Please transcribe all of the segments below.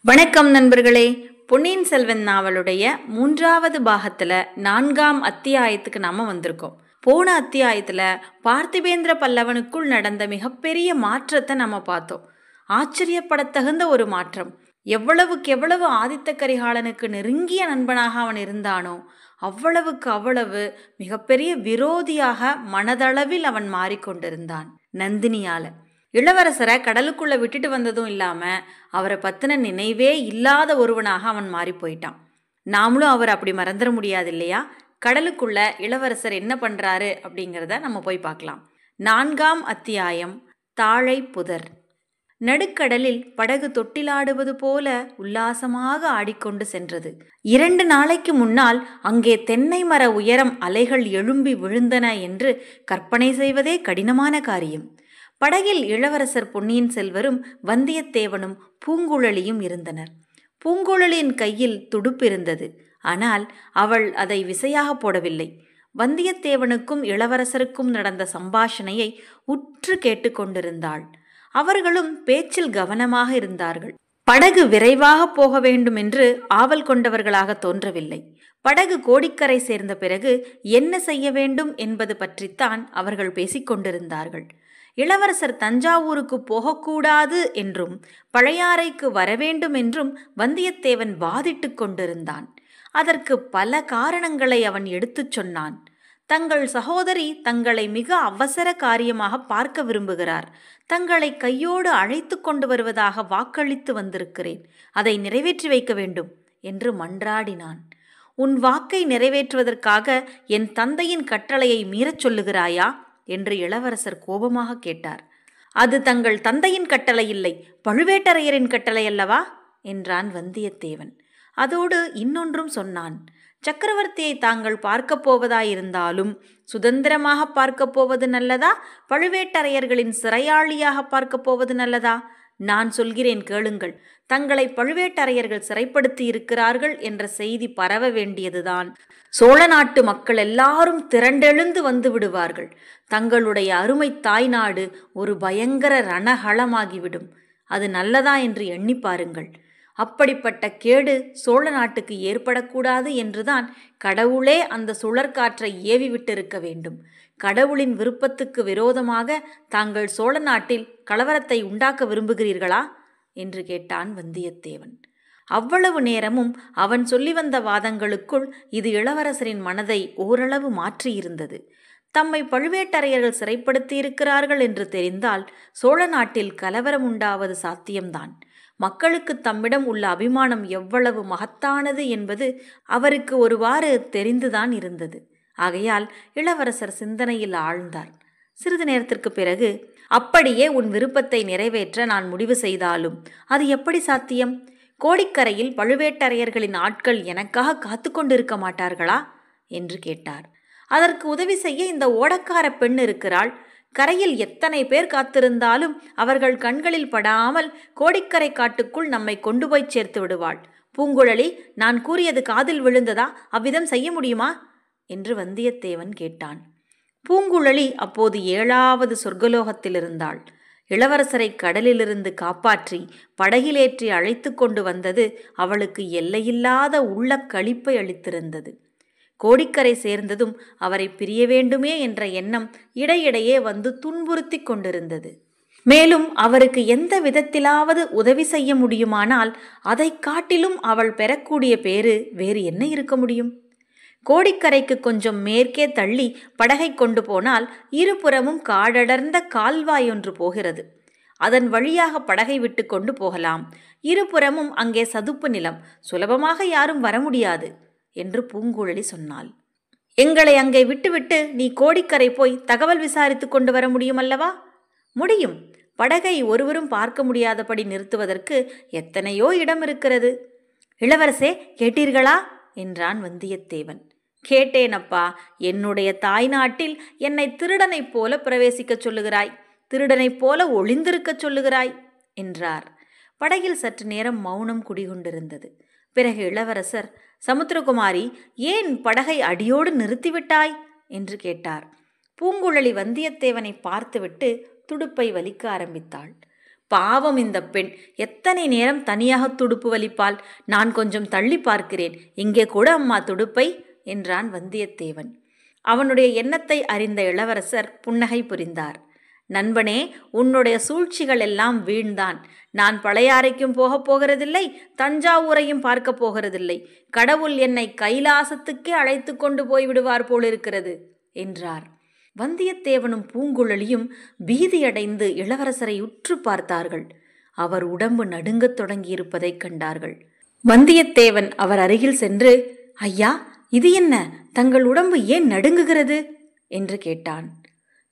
வணக்கம் நண்பர்களே. பொன்னியின் செல்வன் நாவலுடைய 3வது பாகத்துல 4ஆம் அத்தியாயத்துக்கு நாம வந்திருக்கோம். போன அத்தியாயத்துல பார்த்திபேந்திர பல்லவனுக்குள் நடந்த மிகப்பெரிய மாற்றத்தை நம்ம பார்த்தோம். ஆச்சரியப்படத்தகுந்த ஒரு மாற்றம். எவ்வளவுக்கு எவ்வளவு ஆதித்த கரிகாலனுக்கு நெருங்கிய நண்பனாக அவன் இருந்தானோ அவ்வளவுக்கு அவ்வளவு மிகப்பெரிய விரோதியாக மனதளவில் அவன் மாறிக்கொண்டிருந்தான். நந்தினியால இளவரசரை கடலுக்குள்ள விட்டுட்டு வந்ததும் இல்லாம அவரை பத்தின நினைவே இல்லாத ஒருவனாக அவன் மாறி போயிட்டான். நாமளும் அவர் அப்படி மறந்துட முடியாது இல்லையா? கடலுக்குள்ள இளவரசர் என்ன பண்றாரு அப்படிங்கிறத நம்ம போய் பார்க்கலாம். 4ஆம் அத்தியாயம், தாழை புதர். நடுக்கடலில் படகு தொட்டிலாடுவது போல உல்லாசமாக ஆடிக்கொண்டு சென்றது. 2 நாளைக்கு முன்னால் அங்கே தென்னை மர உயரம் அலைகள் எழும்பி விழுந்தன என்று கற்பனை செய்வதே கடினமான காரியம். படகில் இளவரசர் பொன்னியின் செல்வரும் வந்தியத்தேவனும் பூங்குழலியும் இருந்தனர். பூங்குழலியின் கையில் துடுப்பு இருந்தது. ஆனால் அவள் அதை விசையாக போடவில்லை. வந்தியத்தேவனுக்கும் இளவரசருக்கும் நடந்த சம்பாஷணையை உற்று கேட்டுக்கொண்டிருந்தாள். அவர்களும் பேச்சில் கவனமாக இருந்தார்கள். படகு விரைவாக போக வேண்டும் என்று ஆவல் கொண்டவர்களாக தோன்றவில்லை. படகு கோடிக்கரை சேர்ந்த பிறகு என்ன செய்ய வேண்டும் என்பது பற்றித்தான் அவர்கள் பேசிக்கொண்டிருந்தார்கள். இளவரசர் தஞ்சாவூருக்கு போகக்கூடாது என்றும் பழையாறைக்கு வரவேண்டும் என்றும் வந்தியத்தேவன் வாதிட்டு கொண்டிருந்தான். அதற்கு பல காரணங்களை அவன் எடுத்துச் சொன்னான். தங்கள் சகோதரி தங்களை மிக அவசர காரியமாக பார்க்க விரும்புகிறார். தங்களை கையோடு அழைத்து கொண்டு வருவதாக வாக்களித்து வந்திருக்கிறேன். அதை நிறைவேற்றி வைக்க வேண்டும் என்று மன்றாடினான். உன் வாக்கை நிறைவேற்றுவதற்காக என் தந்தையின் கட்டளையை மீறச் சொல்லுகிறாயா என்று இளவரசர் கோபமாக கேட்டார். அது தங்கள் தந்தையின் கட்டளை இல்லை, பழுவேட்டரையரின் கட்டளை அல்லவா என்றான் வந்தியத்தேவன். அதோடு இன்னொன்றும் சொன்னான். சக்கரவர்த்தியை தாங்கள் பார்க்க போவதாயிருந்தாலும் சுதந்திரமாக பார்க்க போவது நல்லதா, பழுவேட்டரையர்களின் சிறையாளியாக பார்க்க போவது நல்லதா? நான் சொல்கிறேன், கேளுங்கள். தங்களை பழுவேட்டரையர்கள் சிறைப்படுத்தி இருக்கிறார்கள் என்ற செய்தி பரவ வேண்டியதுதான். சோழ நாட்டு மக்கள் எல்லாரும் திரண்டெழுந்து வந்து விடுவார்கள். தங்களுடைய அருமை தாய்நாடு ஒரு பயங்கர ரணகளமாகிவிடும். அது நல்லதா என்று எண்ணி பாருங்கள். அப்படிப்பட்ட கேடு சோழ நாட்டுக்கு ஏற்படக்கூடாது என்றுதான் கடவுளே அந்த சுழற்காற்றை ஏவி விட்டிருக்க வேண்டும். கடவுளின் விருப்பத்துக்கு விரோதமாக தாங்கள் சோழ நாட்டில் கலவரத்தை உண்டாக்க விரும்புகிறீர்களா என்று கேட்டான் வந்தியத்தேவன். அவ்வளவு நேரமும் அவன் சொல்லி வந்த வாதங்களுக்குள் இது இளவரசரின் மனதை ஓரளவு மாற்றியிருந்தது. தம்மை பழுவேட்டரையர்கள் சிறைப்படுத்தி இருக்கிறார்கள் என்று தெரிந்தால் சோழ நாட்டில் கலவரம் உண்டாவது சாத்தியம்தான். மக்களுக்கு தம்மிடம் உள்ள அபிமானம் எவ்வளவு மகத்தானது என்பது அவருக்கு ஒருவாறு தெரிந்துதான் இருந்தது. ஆகையால் இளவரசர் சிந்தனையில் ஆழ்ந்தார். சிறிது நேரத்திற்கு பிறகு, அப்படியே உன் விருப்பத்தை நிறைவேற்ற நான் முடிவு செய்தாலும் அது எப்படி சாத்தியம்? கோடிக்கரையில் பழுவேட்டரையர்களின் ஆட்கள் எனக்காக காத்து கொண்டிருக்க மாட்டார்களா என்று கேட்டார். அதற்கு உதவி செய்ய இந்த ஓடக்கார பெண் இருக்கிறாள். கரையில் எத்தனை பேர் காத்திருந்தாலும் அவர்கள் கண்களில் படாமல் கோடிக்கரை காட்டுக்குள் நம்மை கொண்டு போய் சேர்த்து விடுவாள். பூங்குழலி, நான் கூறியது காதில் விழுந்ததா? அவ்விதம் செய்ய முடியுமா என்று வந்தியத்தேவன் கேட்டான். பூங்குழலி அப்போது 7வது சொர்க்கலோகத்தில் இருந்தாள். இளவரசரை கடலிலிருந்து காப்பாற்றி படகிலேற்றி அழைத்து கொண்டு வந்தது அவளுக்கு எல்லையில்லாத உள்ள களிப்பை அளித்திருந்தது. கோடிக்கரை சேர்ந்ததும் அவரை பிரிய வேண்டுமே என்ற எண்ணம் இடையிடையே வந்து துன்புறுத்தி கொண்டிருந்தது. மேலும் அவருக்கு எந்த விதத்திலாவது உதவி செய்ய முடியுமானால் அதை காட்டிலும் அவள் பெறக்கூடிய பேறு வேறு என்ன இருக்க முடியும்? கோடிக்கரைக்கு கொஞ்சம் மேற்கே தள்ளி படகை கொண்டு போனால் இருபுறமும் காடடர்ந்த கால்வாய் ஒன்று போகிறது. அதன் வழியாக படகை விட்டு கொண்டு போகலாம். இருபுறமும் அங்கே சதுப்பு நிலம், சுலபமாக யாரும் வர முடியாது என்று பூங்குழலி சொன்னாள். எங்களை அங்கே விட்டுவிட்டு நீ கோடிக்கரை போய் தகவல் விசாரித்து கொண்டு வர முடியும் அல்லவா? முடியும். படகை ஒருவரும் பார்க்க முடியாதபடி நிறுத்துவதற்கு எத்தனையோ இடம் இருக்கிறது. இளவரசே, கேட்டீர்களா என்றான் வந்தியத்தேவன். கேட்டேனப்பா. என்னுடைய தாய்நாட்டில் என்னை திருடனைப் போல பிரவேசிக்கச் சொல்லுகிறாய், திருடனைப் போல ஒளிந்திருக்கச் சொல்லுகிறாய் என்றார். படகில் சற்று நேரம் மௌனம் குடிகொண்டிருந்தது. பிறகு இளவரசர், சமுத்திரகுமாரி, ஏன் படகை அடியோடு நிறுத்திவிட்டாய் என்று கேட்டார். பூங்குழலி வந்தியத்தேவனை பார்த்துவிட்டு துடுப்பை வலிக்க ஆரம்பித்தாள். பாவம் இந்த பெண், எத்தனை நேரம் தனியாக துடுப்பு வலிப்பாள்? நான் கொஞ்சம் தள்ளி பார்க்கிறேன், இங்கே கூட அம்மா துடுப்பை என்றான் வந்தியத்தேவன். அவனுடைய எண்ணத்தை அறிந்த இளவரசர் புன்னகை புரிந்தார். நண்பனே, உன்னுடைய சூழ்ச்சிகள் எல்லாம் வீண்தான். நான் பழையாறைக்கும் போகப் போகிறதில்லை, தஞ்சாவூரையும் பார்க்க போகிறதில்லை. கடவுள் என்னை கைலாசத்துக்கே அழைத்து கொண்டு போய்விடுவார் போலிருக்கிறது என்றார். வந்தியத்தேவனும் பூங்குழலியும் பீதியடைந்து இளவரசரை உற்று பார்த்தார்கள். அவர் உடம்பு நடுங்கத் தொடங்கியிருப்பதைக் கண்டார்கள். வந்தியத்தேவன் அவர் அருகில் சென்று, ஐயா, இது என்ன? தங்கள் உடம்பு ஏன் நடுங்குகிறது என்று கேட்டான்.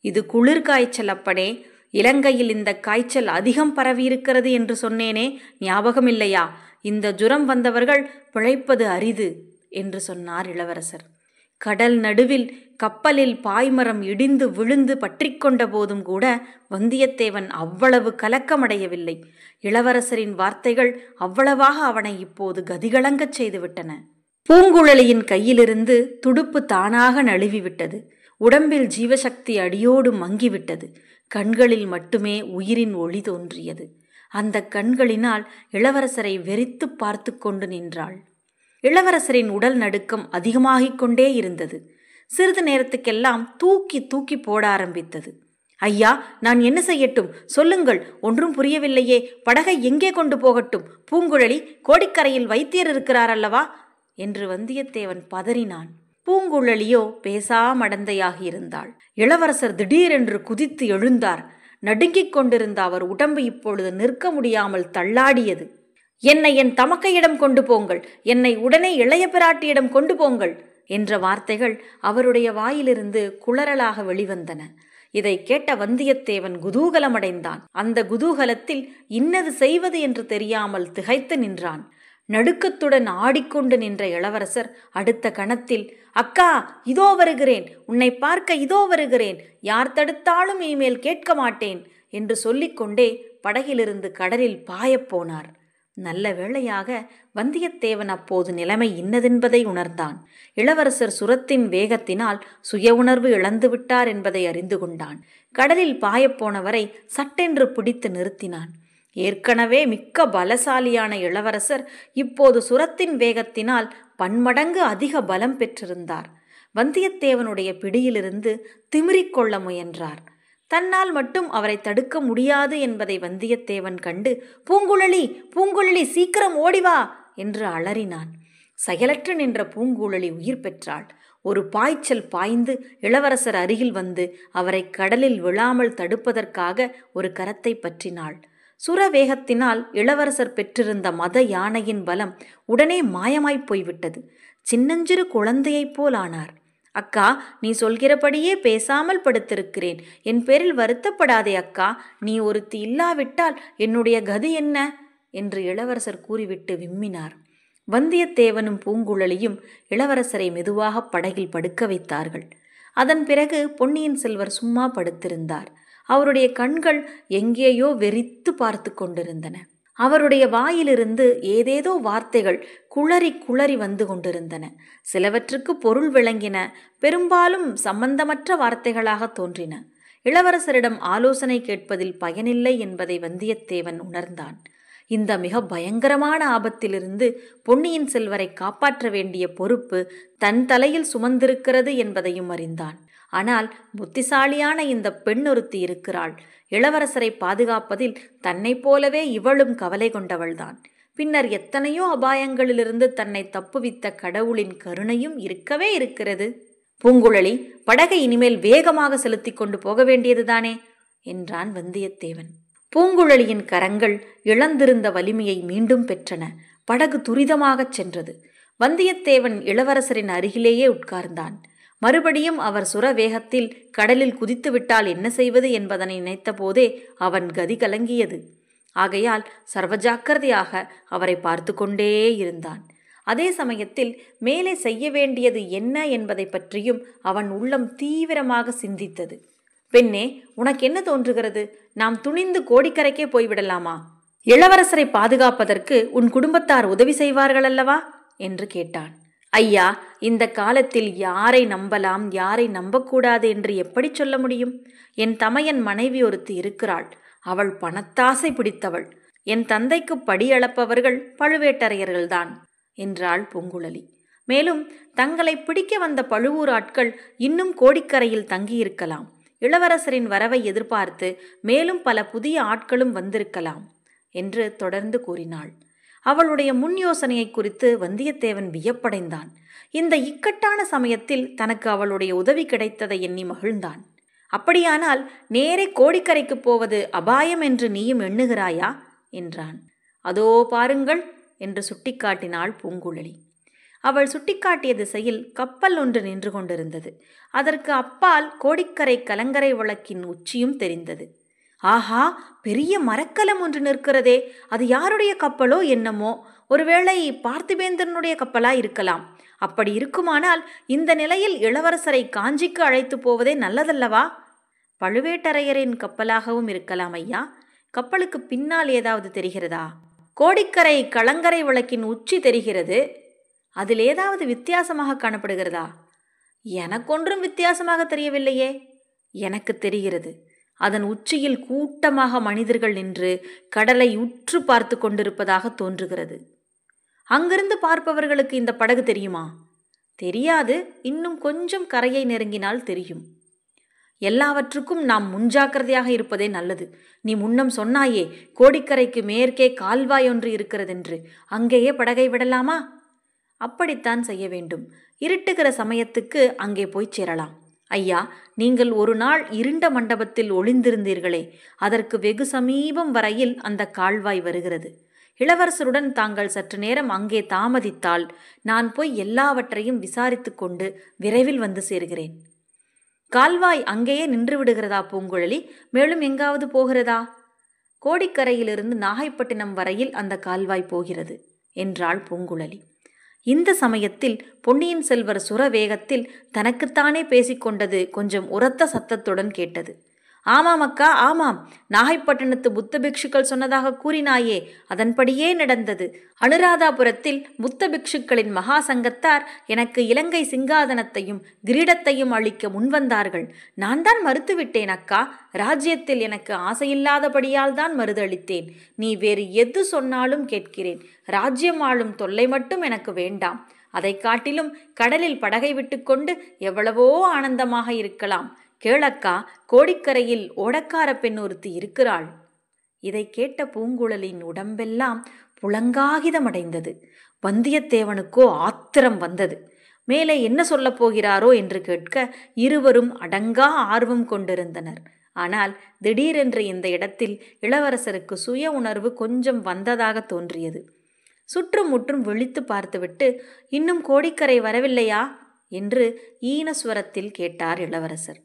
இது குளிர்காய்ச்சல் அப்பனே. இலங்கையில் இந்த காய்ச்சல் அதிகம் பரவியிருக்கிறது என்று சொன்னேனே, ஞாபகமில்லையா? இந்த ஜுரம் வந்தவர்கள் பிழைப்பது அரிது என்று சொன்னார் இளவரசர். கடல் நடுவில் கப்பலில் பாய்மரம் இடிந்து விழுந்து பற்றி கொண்ட போதும் கூட வந்தியத்தேவன் அவ்வளவு கலக்கமடையவில்லை. இளவரசரின் வார்த்தைகள் அவ்வளவாக அவனை இப்போது கதிகலங்கச் செய்துவிட்டன. பூங்குழலியின் கையிலிருந்து துடுப்பு தானாக நழுவிவிட்டது. உடம்பில் ஜீவசக்தி அடியோடு மங்கிவிட்டது. கண்களில் மட்டுமே உயிரின் ஒளி தோன்றியது. அந்த கண்களினால் இளவரசரை வெறித்து பார்த்து கொண்டு நின்றாள். இளவரசரின் உடல் நடுக்கம் அதிகமாகிக் கொண்டே இருந்தது. சிறிது நேரத்துக்கெல்லாம் தூக்கி தூக்கி போட ஆரம்பித்தது. ஐயா, நான் என்ன செய்யட்டும்? சொல்லுங்கள், ஒன்றும் புரியவில்லையே. படகை எங்கே கொண்டு போகட்டும்? பூங்குழலி, கோடிக்கரையில் வைத்தியர் இருக்கிறார் அல்லவா என்று வந்தியத்தேவன் பதறினான். பூங்குழலியோ பேசாமடந்தையாகியிருந்தாள். இளவரசர் திடீரென்று குதித்து எழுந்தார். நடுங்கிக் கொண்டிருந்த அவர் உடம்பு இப்பொழுது நிற்க முடியாமல் தள்ளாடியது. என்னை என் தமக்கையிடம் கொண்டு போங்கள், என்னை உடனே இளைய பிராட்டியிடம் கொண்டு போங்கள் என்ற வார்த்தைகள் அவருடைய வாயிலிருந்து குளறலாக வெளிவந்தன. இதை கேட்ட வந்தியத்தேவன் குதூகலமடைந்தான். அந்த குதூகலத்தில் இன்னது செய்வது என்று தெரியாமல் திகைத்து நின்றான். நடுக்கத்துடன் ஆடிக்கொண்டு நின்ற இளவரசர் அடுத்த கணத்தில், அக்கா, இதோ வருகிறேன், உன்னை பார்க்க இதோ வருகிறேன், யார் தடுத்தாலும் இனிமேல் கேட்க மாட்டேன் என்று சொல்லிக்கொண்டே படகிலிருந்து கடலில் பாயப்போனார். நல்ல வேளையாக வந்தியத்தேவன் அப்போது நிலைமை இன்னதென்பதை உணர்ந்தான். இளவரசர் சுரத்தின் வேகத்தினால் சுய உணர்வு இழந்துவிட்டார் என்பதை அறிந்து கொண்டான். கடலில் பாயப்போனவரை சட்டென்று பிடித்து நிறுத்தினான். ஏற்கனவே மிக்க பலசாலியான இளவரசர் இப்போது சுரத்தின் வேகத்தினால் பன்மடங்கு அதிக பலம் பெற்றிருந்தார். வந்தியத்தேவனுடைய பிடியிலிருந்து திமிரிக்கொள்ள முயன்றார். தன்னால் மட்டும் அவரை தடுக்க முடியாது என்பதை வந்தியத்தேவன் கண்டு, பூங்குழலி, பூங்குழலி, சீக்கிரம் ஓடிவா என்று அலறினான். செயலற்று நின்ற பூங்குழலி உயிர் பெற்றாள். ஒரு பாய்ச்சல் பாய்ந்து இளவரசர் அருகில் வந்து அவரை கடலில் விழாமல் தடுப்பதற்காக ஒரு கரத்தை பற்றினாள். சுரவேகத்தினால் இளவரசர் பெற்றிருந்த மத யானையின் பலம் உடனே மாயமாய்ப் போய்விட்டது. சின்னஞ்சிறு குழந்தையைப் போல் ஆனார். அக்கா, நீ சொல்கிறபடியே பேசாமல் படுத்திருக்கிறேன். என் பேரில் வருத்தப்படாதே அக்கா. நீ ஒருத்தி இல்லாவிட்டால் என்னுடைய கதி என்ன என்று இளவரசர் கூறிவிட்டு விம்மினார். வந்தியத்தேவனும் பூங்குழலியும் இளவரசரை மெதுவாக படகில் படுக்க வைத்தார்கள். அதன் பிறகு பொன்னியின் செல்வர் சும்மா படுத்திருந்தார். அவருடைய கண்கள் எங்கேயோ வெறித்து பார்த்து கொண்டிருந்தன. அவருடைய வாயிலிருந்து ஏதேதோ வார்த்தைகள் குளறி குளறி வந்து கொண்டிருந்தன. சிலவற்றுக்கு பொருள் விளங்கின, பெரும்பாலும் சம்பந்தமற்ற வார்த்தைகளாக தோன்றின. இளவரசரிடம் ஆலோசனை கேட்பதில் பயனில்லை என்பதை வந்தியத்தேவன் உணர்ந்தான். இந்த மிக பயங்கரமான ஆபத்திலிருந்து பொன்னியின் செல்வரை காப்பாற்ற வேண்டிய பொறுப்பு தன் தலையில் சுமந்திருக்கிறது என்பதையும் அறிந்தான். ஆனால் புத்திசாலியான இந்த பெண் ஒருத்தி இருக்கிறாள். இளவரசரை பாதுகாப்பதில் தன்னை போலவே இவளும் கவலை கொண்டவள்தான். பின்னர் எத்தனையோ அபாயங்களிலிருந்து தன்னை தப்புவித்த கடவுளின் கருணையும் இருக்கவே இருக்கிறது. பூங்குழலி, படகை இனிமேல் வேகமாக செலுத்தி கொண்டு போக வேண்டியதுதானே என்றான் வந்தியத்தேவன். பூங்குழலியின் கரங்கள் இழந்திருந்த வலிமையை மீண்டும் பெற்றன. படகு துரிதமாகச் சென்றது. வந்தியத்தேவன் இளவரசரின் அருகிலேயே உட்கார்ந்தான். மறுபடியும் அவர் சுரவேகத்தில் கடலில் குதித்து விட்டால் என்ன செய்வது என்பதனை நினைத்த போதே அவன் கதி கலங்கியது. ஆகையால் சர்வஜாக்கிரதையாக அவரை பார்த்து கொண்டே இருந்தான். அதே சமயத்தில் மேலே செய்ய வேண்டியது என்ன என்பதை பற்றியும் அவன் உள்ளம் தீவிரமாக சிந்தித்தது. பெண்ணே, உனக்கு என்ன தோன்றுகிறது? நாம் துணிந்து கோடிக்கரைக்கே போய்விடலாமா? இளவரசரை பாதுகாப்பதற்கு உன் குடும்பத்தார் உதவி செய்வார்கள் அல்லவா என்று கேட்டான். ஐயா, இந்த காலத்தில் யாரை நம்பலாம், யாரை நம்பக்கூடாது என்று எப்படி சொல்ல முடியும்? என் தமையன் மனைவி ஒருத்தி இருக்கிறாள். அவள் பணத்தாசை பிடித்தவள். என் தந்தைக்கு படியளப்பவர்கள் பழுவேட்டரையர்கள்தான் என்றாள் பூங்குழலி. மேலும் தங்களை பிடிக்க வந்த பழுவூர் ஆட்கள் இன்னும் கோடிக்கரையில் தங்கியிருக்கலாம். இளவரசரின் வரவை எதிர்பார்த்து மேலும் பல புதிய ஆட்களும் வந்திருக்கலாம் என்று தொடர்ந்து கூறினாள். அவளுடைய முன் யோசனையை குறித்து வந்தியத்தேவன் வியப்படைந்தான். இந்த இக்கட்டான சமயத்தில் தனக்கு அவளுடைய உதவி கிடைத்ததை எண்ணி மகிழ்ந்தான். அப்படியானால் நேரே கோடிக்கரைக்கு போவது அபாயம் என்று நீயும் எண்ணுகிறாயா என்றான். அதோ பாருங்கள் என்று சுட்டிக்காட்டினாள் பூங்குழலி. அவள் சுட்டிக்காட்டிய திசையில் கப்பல் ஒன்று நின்று கொண்டிருந்தது. அதற்கு அப்பால் கோடிக்கரை கலங்கரை விளக்கின் உச்சியும் தெரிந்தது. ஆஹா, பெரிய மரக்கலம் ஒன்று நிற்கிறதே, அது யாருடைய கப்பலோ என்னமோ? ஒருவேளை பார்த்திபேந்திரனுடைய கப்பலா இருக்கலாம். அப்படி இருக்குமானால் இந்த நிலையில் இளவரசரை காஞ்சிக்கு அழைத்து போவதே நல்லதல்லவா? பழுவேட்டரையரின் கப்பலாகவும் இருக்கலாம் ஐயா. கப்பலுக்கு பின்னால் ஏதாவது தெரிகிறதா? கோடிக்கரை கலங்கரை விளக்கின் உச்சி தெரிகிறது. அதில் ஏதாவது வித்தியாசமாக காணப்படுகிறதா? எனக்கொன்றும் வித்தியாசமாக தெரியவில்லையே. எனக்கு தெரிகிறது. அதன் உச்சியில் கூட்டமாக மனிதர்கள் நின்று கடலை உற்று பார்த்து கொண்டிருப்பதாக தோன்றுகிறது. அங்கிருந்து பார்ப்பவர்களுக்கு இந்த படகு தெரியுமா? தெரியாது. இன்னும் கொஞ்சம் கரையை நெருங்கினால் தெரியும். எல்லாவற்றுக்கும் நாம் முன்ஜாக்கிரதையாக இருப்பதே நல்லது. நீ முன்னம் சொன்னாயே, கோடிக்கரைக்கு மேற்கே கால்வாய் ஒன்று இருக்கிறதென்று. அங்கேயே படகை விடலாமா? அப்படித்தான் செய்ய வேண்டும். இருட்டுகிற சமயத்துக்கு அங்கே போய் சேரலாம். ஐயா, நீங்கள் ஒரு நாள் இருண்ட மண்டபத்தில் ஒளிந்திருந்தீர்களே, அதற்கு வெகு சமீபம் வரையில் அந்த கால்வாய் வருகிறது. இளவரசருடன் தாங்கள் சற்று நேரம் அங்கே தாமதித்தால் நான் போய் எல்லாவற்றையும் விசாரித்து கொண்டு விரைவில் வந்து சேர்கிறேன். கால்வாய் அங்கேயே நின்று விடுகிறதா பூங்குழலி? மேலும் எங்காவது போகிறதா? கோடிக்கரையிலிருந்து நாகைப்பட்டினம் வரையில் அந்த கால்வாய் போகிறது என்றாள் பூங்குழலி. இந்த சமயத்தில் பொன்னியின் செல்வர் சுரவேகத்தில் தனக்குத்தானே பேசிக்கொண்டது கொஞ்சம் உரத்த சத்தத்துடன் கேட்டது. ஆமாம் அக்கா, ஆமாம். நாகைப்பட்டினத்து புத்த பிக்ஷுக்கள் சொன்னதாக கூறினாயே, அதன்படியே நடந்தது. அனுராதாபுரத்தில் புத்த பிக்ஷுக்களின் மகா சங்கத்தார் எனக்கு இலங்கை சிங்காதனத்தையும் கிரீடத்தையும் அளிக்க முன்வந்தார்கள். நான் தான் மறுத்துவிட்டேன் அக்கா. ராஜ்யத்தில் எனக்கு ஆசையில்லாதபடியால் தான் மறுதளித்தேன். நீ வேறு எது சொன்னாலும் கேட்கிறேன். ராஜ்யம் ஆளும் தொல்லை மட்டும் எனக்கு வேண்டாம். அதை காட்டிலும் கடலில் படகை விட்டுக்கொண்டு எவ்வளவோ ஆனந்தமாக இருக்கலாம். கேளக்கா, கோடிக்கரையில் ஓடக்கார பெண் ஒருத்தி இருக்கிறாள். இதை கேட்ட பூங்குழலின் உடம்பெல்லாம் புலங்காகிதமடைந்தது. வந்தியத்தேவனுக்கோ ஆத்திரம் வந்தது. மேலே என்ன சொல்லப் போகிறாரோ என்று கேட்க இருவரும் அடங்கா ஆர்வம் கொண்டிருந்தனர். ஆனால் திடீரென்று இந்த இடத்தில் இளவரசருக்கு சுய உணர்வு கொஞ்சம் வந்ததாக தோன்றியது. சுற்றும் முற்றும் விழித்து பார்த்துவிட்டு, இன்னும் கோடிக்கரை வரவில்லையா என்று ஈனஸ்வரத்தில் கேட்டார் இளவரசர்.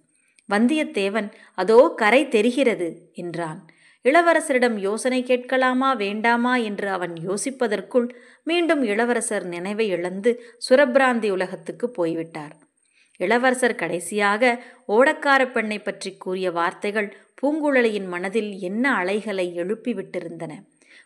வந்தியத்தேவன், அதோ கரை தெரிகிறது என்றான். இளவரசரிடம் யோசனை கேட்கலாமா வேண்டாமா என்று அவன் யோசிப்பதற்குள் மீண்டும் இளவரசர் நினைவை இழந்து சுரபிராந்தி உலகத்துக்கு போய்விட்டார். இளவரசர் கடைசியாக ஓடக்கார பெண்ணை பற்றி கூறிய வார்த்தைகள் பூங்குழலியின் மனதில் என்ன அலைகளை எழுப்பிவிட்டிருந்தன.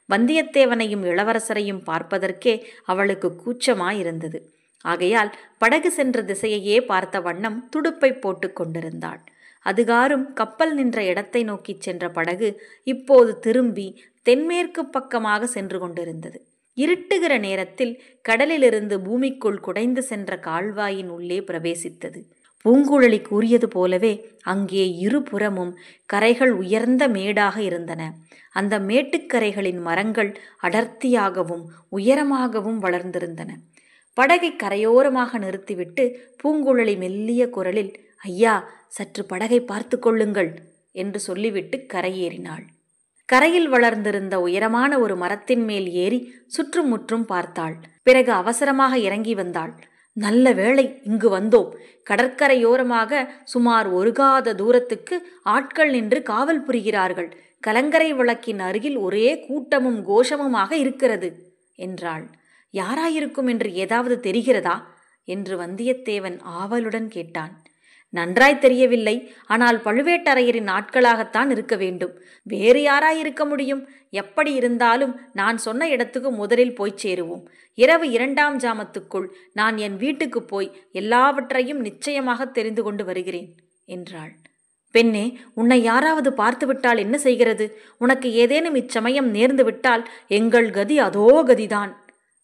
வந்தியத்தேவனையும் இளவரசரையும் பார்ப்பதற்கே அவளுக்கு கூச்சமாயிருந்தது. ஆகையால் படகு சென்ற திசையையே பார்த்த வண்ணம் துடுப்பை போட்டு கொண்டிருந்தாள். அதுகாரும் கப்பல் நின்ற இடத்தை நோக்கி சென்ற படகு இப்போது திரும்பி தென்மேற்கு பக்கமாக சென்று கொண்டிருந்தது. இருட்டுகிற நேரத்தில் கடலிலிருந்து பூமிக்குள் குடைந்து சென்ற கால்வாயின் உள்ளே பிரவேசித்தது. பூங்குழலி கூறியது போலவே அங்கே இருபுறமும் கரைகள் உயர்ந்த மேடாக இருந்தன. அந்த மேட்டுக்கரைகளின் மரங்கள் அடர்த்தியாகவும் உயரமாகவும் வளர்ந்திருந்தன. படகை கரையோரமாக நிறுத்திவிட்டு பூங்குழலி மெல்லிய குரலில், ஐயா, சற்று படகை பார்த்து கொள்ளுங்கள் என்று சொல்லிவிட்டு கரையேறினாள். கரையில் வளர்ந்திருந்த உயரமான ஒரு மரத்தின் மேல் ஏறி சுற்றும் முற்றும் பார்த்தாள். பிறகு அவசரமாக இறங்கி வந்தாள். நல்ல வேளை இங்கு வந்தோம். கடற்கரையோரமாக சுமார் ஒரு காத தூரத்துக்கு ஆட்கள் நின்று காவல் புரிகிறார்கள். கலங்கரை விளக்கின் அருகில் ஒரே கூட்டமும் கோஷமுமாக இருக்கிறது என்றாள். யாராயிருக்கும் என்று ஏதாவது தெரிகிறதா என்று வந்தியத்தேவன் ஆவலுடன் கேட்டான். நன்றாய் தெரியவில்லை. ஆனால் பழுவேட்டரையரின் ஆட்களாகத்தான் இருக்க வேண்டும். வேறு யாராயிருக்க முடியும்? எப்படி இருந்தாலும் நான் சொன்ன இடத்துக்கு முதலில் போய் சேருவோம். இரவு 2ஆம் ஜாமத்துக்குள் நான் என் வீட்டுக்கு போய் எல்லாவற்றையும் நிச்சயமாக தெரிந்து கொண்டு வருகிறேன் என்றாள். பெண்ணே, உன்னை யாராவது பார்த்து விட்டால் என்ன செய்கிறது? உனக்கு ஏதேனும் இச்சமயம் நேர்ந்து விட்டால் எங்கள் கதி அதோ கதிதான்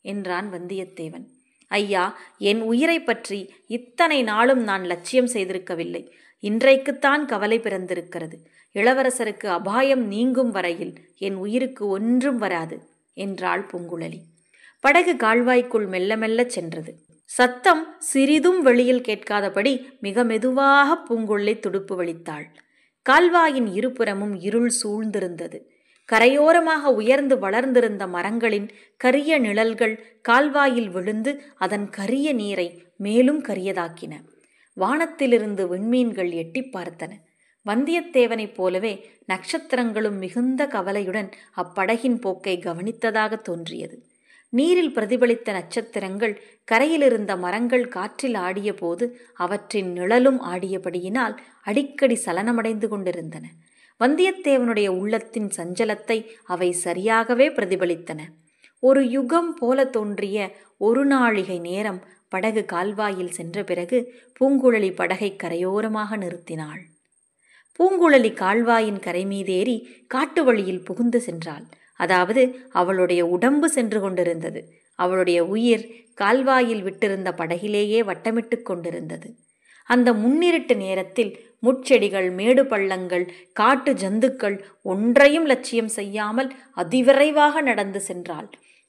என்றான் வந்தியத்தேவன். ஐயா, என் உயிரை பற்றி இத்தனை நாளும் நான் லட்சியம் செய்திருக்கவில்லை. இன்றைக்குத்தான் கவலை பிறந்திருக்கிறது. இளவரசருக்கு அபாயம் நீங்கும் வரையில் என் உயிருக்கு ஒன்றும் வராது என்றாள் பூங்குழலி. படகு கால்வாய்க்குள் மெல்ல மெல்ல சென்றது. சத்தம் சிறிதும் வெளியில் கேட்காதபடி மிக மெதுவாக பூங்குழலி துடுப்பு வலித்தாள். கால்வாயின் இருபுறமும் இருள் சூழ்ந்திருந்தது. கரையோரமாக உயர்ந்து வளர்ந்திருந்த மரங்களின் கரிய நிழல்கள் கால்வாயில் விழுந்து அதன் கரிய நீரை மேலும் கரியதாக்கின. வானத்திலிருந்து விண்மீன்கள் எட்டி பார்த்தன. வந்தியத்தேவனைப் போலவே நட்சத்திரங்களும் மிகுந்த கவலையுடன் அப்படகின் போக்கை கவனித்ததாக தோன்றியது. நீரில் பிரதிபலித்த நட்சத்திரங்கள் கரையிலிருந்த மரங்கள் காற்றில் ஆடிய போது அவற்றின் நிழலும் ஆடியபடியினால் அடிக்கடி சலனமடைந்து கொண்டிருந்தன. வந்தியத்தேவனுடைய உள்ளத்தின் சஞ்சலத்தை அவை சரியாகவே பிரதிபலித்தன. ஒரு யுகம் போல தோன்றிய ஒரு நாழிகை நேரம் படகு கால்வாயில் சென்ற பிறகு பூங்குழலி படகை கரையோரமாக நிறுத்தினாள். பூங்குழலி கால்வாயின் கரை மீதேறி காட்டு வழியில் புகுந்து சென்றாள். அதாவது அவளுடைய உடம்பு சென்று கொண்டிருந்தது. அவளுடைய உயிர் கால்வாயில் விட்டிருந்த படகிலேயே வட்டமிட்டு கொண்டிருந்தது. அந்த முன்னிருட்டு நேரத்தில் முட்செடிகள், மேடு பள்ளங்கள், காட்டு ஜந்துக்கள் ஒன்றையும் லட்சியம் செய்யாமல் அதிவிரைவாக நடந்து சென்றாள்.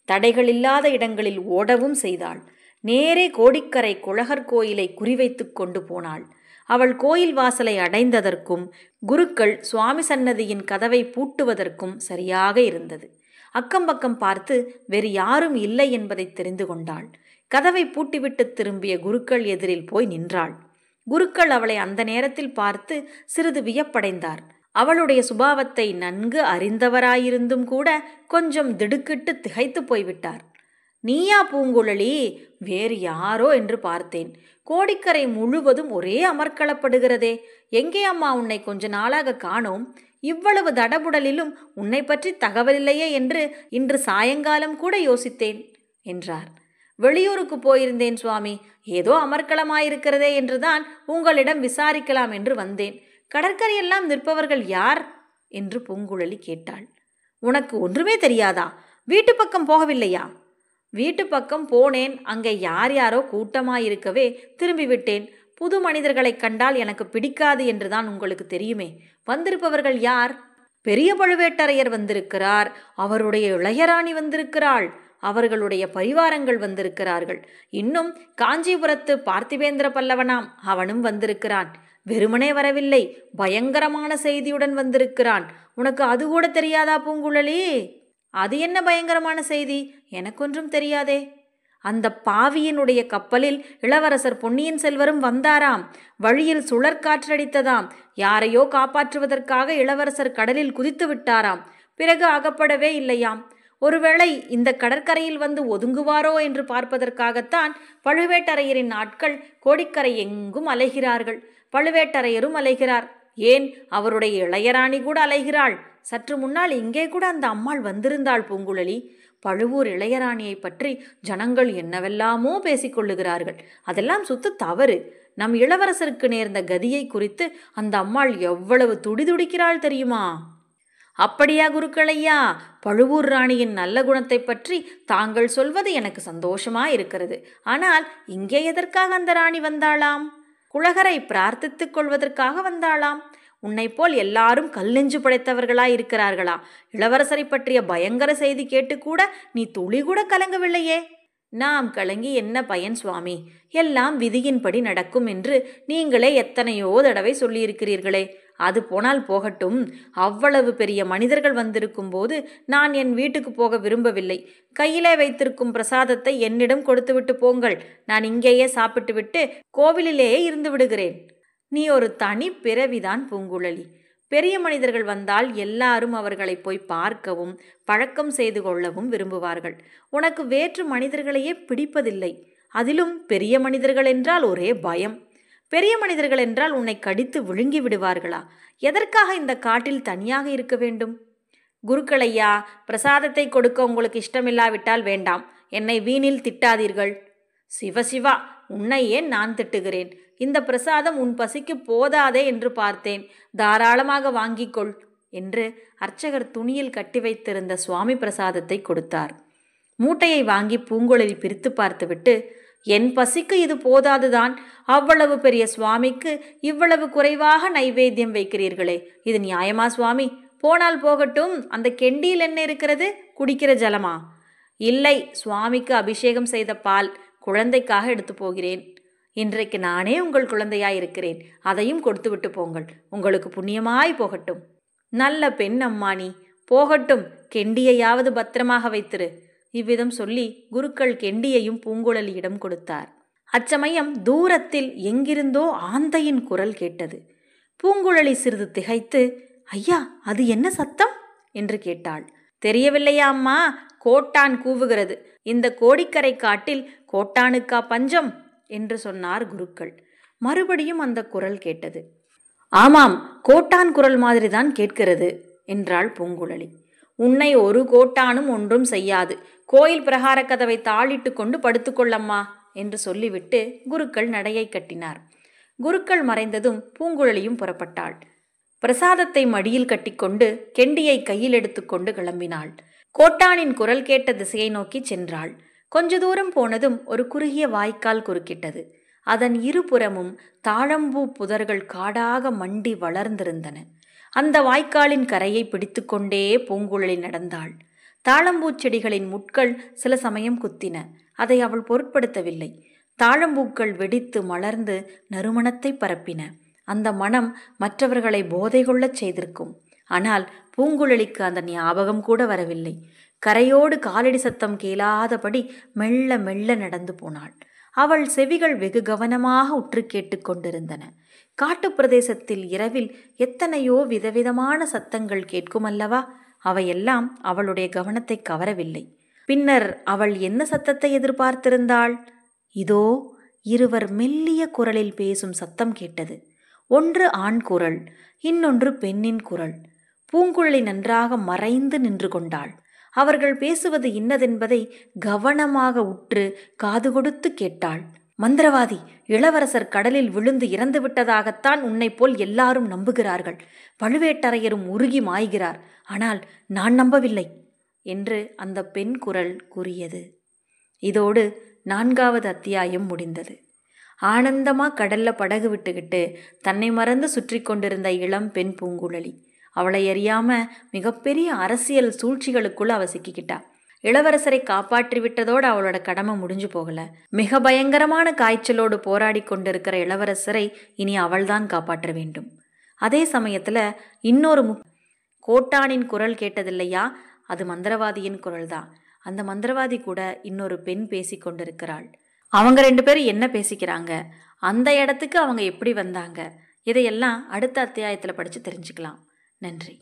தடைகளில்லாத இடங்களில் ஓடவும் செய்தாள். நேரே கோடிக்கரை குழகர் கோயிலை குறிவைத்து கொண்டு போனாள். அவள் கோயில் வாசலை அடைந்ததற்கும் குருக்கள் சுவாமி சன்னதியின் கதவை பூட்டுவதற்கும் சரியாக இருந்தது. அக்கம்பக்கம் பார்த்து வேறு யாரும் இல்லை என்பதை தெரிந்து கொண்டாள். கதவை பூட்டிவிட்டு திரும்பிய குருக்கள் எதிரில் போய் நின்றாள். குருக்கள் அவளை அந்த நேரத்தில் பார்த்து சிறிது வியப்படைந்தார். அவளுடைய சுபாவத்தை நன்கு அறிந்தவராயிருந்தும் கூட கொஞ்சம் திடுக்கிட்டு திகைத்து போய்விட்டார். நீயா பூங்குழலி? வேறு யாரோ என்று பார்த்தேன். கோடிக்கரை முழுவதும் ஒரே அமர்க்களப்படுகிறதே. எங்கே அம்மா உன்னை கொஞ்ச நாளாக காணோம்? இவ்வளவு தடபுடலிலும் உன்னை பற்றி தகவலில்லையே என்று இன்று சாயங்காலம் கூட யோசித்தேன் என்றார். வெளியூருக்கு போயிருந்தேன் சுவாமி. ஏதோ அமர்க்களமாயிருக்கிறதே என்றுதான் உங்களிடம் விசாரிக்கலாம் என்று வந்தேன். கடற்கரையெல்லாம் நிற்பவர்கள் யார் என்று பூங்குழலி கேட்டாள். உனக்கு ஒன்றுமே தெரியாதா? வீட்டு பக்கம் போகவில்லையா? வீட்டு பக்கம் போனேன். அங்கே யார் யாரோ கூட்டமாயிருக்கவே திரும்பிவிட்டேன். புது மனிதர்களை கண்டால் எனக்கு பிடிக்காது என்றுதான் உங்களுக்கு தெரியுமே. வந்திருப்பவர்கள் யார்? பெரிய பழுவேட்டரையர் வந்திருக்கிறார். அவருடைய இளையராணி வந்திருக்கிறாள். அவர்களுடைய பரிவாரங்கள் வந்திருக்கிறார்கள். இன்னும் காஞ்சிபுரத்து பார்த்திபேந்திர பல்லவனாம், அவனும் வந்திருக்கிறான். வெறுமனே வரவில்லை, பயங்கரமான செய்தியுடன் வந்திருக்கிறான். உனக்கு அது கூட தெரியாதா பூங்குழலி? அது என்ன பயங்கரமான செய்தி? எனக்கொன்றும் தெரியாதே. அந்த பாவியினுடைய கப்பலில் இளவரசர் பொன்னியின் செல்வரும் வந்தாராம். வழியில் சுழற்காற்றடித்ததாம். யாரையோ காப்பாற்றுவதற்காக இளவரசர் கடலில் குதித்து விட்டாராம். பிறகு அகப்படவே இல்லையாம். ஒருவேளை இந்த கடற்கரையில் வந்து ஒதுங்குவாரோ என்று பார்ப்பதற்காகத்தான் பழுவேட்டரையரின் ஆட்கள் கோடிக்கரை எங்கும் அலைகிறார்கள். பழுவேட்டரையரும் அலைகிறார். ஏன், அவருடைய இளையராணி கூட அலைகிறாள். சற்று முன்னால் இங்கே கூட அந்த அம்மாள் வந்திருந்தாள் பூங்குழலி. பழுவூர் இளையராணியை பற்றி ஜனங்கள் என்னவெல்லாமோ பேசிக்கொள்ளுகிறார்கள். அதெல்லாம் சுத்த தவறு. நம் இளவரசருக்கு நேர்ந்த கதியை குறித்து அந்த அம்மாள் எவ்வளவு துடிதுடிக்கிறாள் தெரியுமா? அப்படியா குருக்களையா? பழுவூர் ராணியின் நல்ல குணத்தை பற்றி தாங்கள் சொல்வது எனக்கு சந்தோஷமா இருக்கிறது. ஆனால் இங்கே எதற்காக அந்த ராணி வந்தாளாம்? குழகரை பிரார்த்தித்துக் கொள்வதற்காக வந்தாளாம். உன்னை போல் எல்லாரும் கல் நெஞ்சு படைத்தவர்களாய் இருக்கிறார்களா? இளவரசரை பற்றிய பயங்கர செய்தி கேட்டு கூட நீ துளி கூட கலங்கவில்லையே. நாம் கலங்கி என்ன பயன் சுவாமி? எல்லாம் விதியின்படி நடக்கும் என்று நீங்களே எத்தனையோ தடவை சொல்லியிருக்கிறீர்களே. அது போனால் போகட்டும். அவ்வளவு பெரிய மனிதர்கள் வந்திருக்கும் போது நான் என் வீட்டுக்கு போக விரும்பவில்லை. கையிலே வைத்திருக்கும் பிரசாதத்தை என்னிடம் கொடுத்துவிட்டு போங்கள். நான் இங்கேயே சாப்பிட்டு விட்டு கோவிலிலேயே இருந்து விடுகிறேன். நீ ஒரு தனி பிறவிதான் பூங்குழலி. பெரிய மனிதர்கள் வந்தால் எல்லாரும் அவர்களை போய் பார்க்கவும் பழக்கம் செய்து கொள்ளவும் விரும்புவார்கள். உனக்கு வேற்று மனிதர்களையே பிடிப்பதில்லை. அதிலும் பெரிய மனிதர்கள் என்றால் ஒரே பயம். பெரிய மனிதர்கள் என்றால் உன்னை கடித்து விழுங்கி விடுவார்களா? எதற்காக இந்த காட்டில் தனியாக இருக்க வேண்டும்? குருக்களையா, பிரசாதத்தை கொடுக்க உங்களுக்கு இஷ்டமில்லாவிட்டால் வேண்டாம். என்னை வீணில் திட்டாதீர்கள். சிவசிவா, உன்னை ஏன் நான் திட்டுகிறேன்? இந்த பிரசாதம் உன் பசிக்கு போதாதே என்று பார்த்தேன், தாராளமாக வாங்கிக்கொள் என்று அர்ச்சகர் துணியில் கட்டி வைத்திருந்த சுவாமி பிரசாதத்தை கொடுத்தார். மூட்டையை வாங்கி பூங்குழலி பிரித்து பார்த்துவிட்டு, என் பசிக்கு இது போதாதுதான், அவ்வளவு பெரிய சுவாமிக்கு இவ்வளவு குறைவாக நைவேத்தியம் வைக்கிறீர்களே, இது நியாயமா சுவாமி? போனால் போகட்டும், அந்த கெண்டியில் என்ன இருக்கிறது? குடிக்கிற ஜலமா? இல்லை, சுவாமிக்கு அபிஷேகம் செய்த பால், குழந்தைக்காக எடுத்து போகிறேன். இன்றைக்கு நானே உங்கள் குழந்தையாயிருக்கிறேன், அதையும் கொடுத்து விட்டு போங்கள், உங்களுக்கு புண்ணியமாய் போகட்டும். நல்ல பெண் அம்மா நீ, போகட்டும், கெண்டியையாவது பத்திரமாக வைத்திரு. இவ்விதம் சொல்லி குருக்கள் கெண்டியையும் பூங்குழலியிடம் கொடுத்தார். அச்சமயம் தூரத்தில் எங்கிருந்தோ ஆந்தையின் குரல் கேட்டது. பூங்குழலி சிறிது திகைத்து, ஐயா, அது என்ன சத்தம் என்று கேட்டாள். தெரியவில்லையா அம்மா, கோட்டான் கூவுகிறது. இந்த கோடிக்கரை காட்டில் கோட்டானுக்கா பஞ்சம் என்று சொன்னார் குருக்கள். மறுபடியும் அந்த குரல் கேட்டது. ஆமாம், கோட்டான் குரல் மாதிரிதான் கேட்கிறது என்றாள் பூங்குழலி. உன்னை ஒரு கோட்டானும் ஒன்றும் செய்யாது, கோயில் பிரகார கதவை தாளிட்டு கொண்டு படுத்துக்கொள்ளம்மா என்று சொல்லிவிட்டு குருக்கள் நடையை கட்டினார். குருக்கள் மறைந்ததும் பூங்குழலியும் புறப்பட்டாள். பிரசாதத்தை மடியில் கட்டிக்கொண்டு கெண்டியை கையில் எடுத்துக்கொண்டு கிளம்பினாள். கோட்டானின் குரல் கேட்ட திசையை நோக்கி சென்றாள். கொஞ்ச தூரம் போனதும் ஒரு குறுகிய வாய்க்கால் குறுக்கிட்டது. அதன் இருபுறமும் தாழம்பூ புதர்கள் காடாக மண்டி வளர்ந்திருந்தன. அந்த வாய்க்காலின் கரையை பிடித்து கொண்டே பூங்குழலி நடந்தாள். தாழம்பூச்செடிகளின் முட்கள் சில சமயம் குத்தின. அதை அவள் பொருட்படுத்தவில்லை. தாழம்பூக்கள் வெடித்து மலர்ந்து நறுமணத்தை பரப்பின. அந்த மனம் மற்றவர்களை போதை கொள்ளச் செய்திருக்கும். ஆனால் பூங்குழலிக்கு அந்த ஞாபகம் கூட வரவில்லை. கரையோடு காலடி சத்தம் கேளாதபடி மெல்ல மெல்ல நடந்து போனாள். அவள் செவிகள் வெகு கவனமாக உற்று கேட்டு கொண்டிருந்தன. காட்டுப் பிரதேசத்தில் இரவில் எத்தனையோ விதவிதமான சத்தங்கள் கேட்கும் அல்லவா? அவையெல்லாம் அவளுடைய கவனத்தை கவரவில்லை. பின்னர் அவள் என்ன சத்தத்தை எதிர்பார்த்திருந்தாள்? இதோ இருவர் மெல்லிய குரலில் பேசும் சத்தம் கேட்டது. ஒன்று ஆண் குரல், இன்னொன்று பெண்ணின் குரல். பூங்குழலி நன்றாக மறைந்து நின்று கொண்டாள். அவர்கள் பேசுவது இன்னதென்பதை கவனமாக உற்று காது கொடுத்து கேட்டாள். மந்திரவாதி, இளவரசர் கடலில் விழுந்து இறந்து விட்டதாகத்தான் உன்னை போல் எல்லாரும் நம்புகிறார்கள். பழுவேட்டரையரும் உருகி மாய்கிறார். ஆனால் நான் நம்பவில்லை என்று அந்த பெண் குரல் கூறியது. இதோடு 4வது அத்தியாயம் முடிந்தது. ஆனந்தமா கடல்ல படகு விட்டுக்கிட்டு தன்னை மறந்து சுற்றி கொண்டிருந்த இளம் பெண் பூங்குழலி. அவளை அறியாம மிகப்பெரிய அரசியல் சூழ்ச்சிகளுக்குள்ள அவ சிக்கிக்கிட்டா. இளவரசரை காப்பாற்றி விட்டதோடு அவளோட கடமை முடிஞ்சு போகல. மிக பயங்கரமான காய்ச்சலோடு போராடி கொண்டிருக்கிற இளவரசரை இனி அவள்தான் காப்பாற்ற வேண்டும். அதே சமயத்துல இன்னொரு கோட்டானின் குரல் கேட்டதில்லையா? அது மந்திரவாதியின் குரல்தான். அந்த மந்திரவாதி கூட இன்னொரு பெண் பேசி கொண்டிருக்கிறாள். அவங்க 2 பேரும் என்ன பேசிக்கிறாங்க, அந்த இடத்துக்கு அவங்க எப்படி வந்தாங்க, இதையெல்லாம் அடுத்த அத்தியாயத்தில் படித்து தெரிஞ்சுக்கலாம். நன்றி.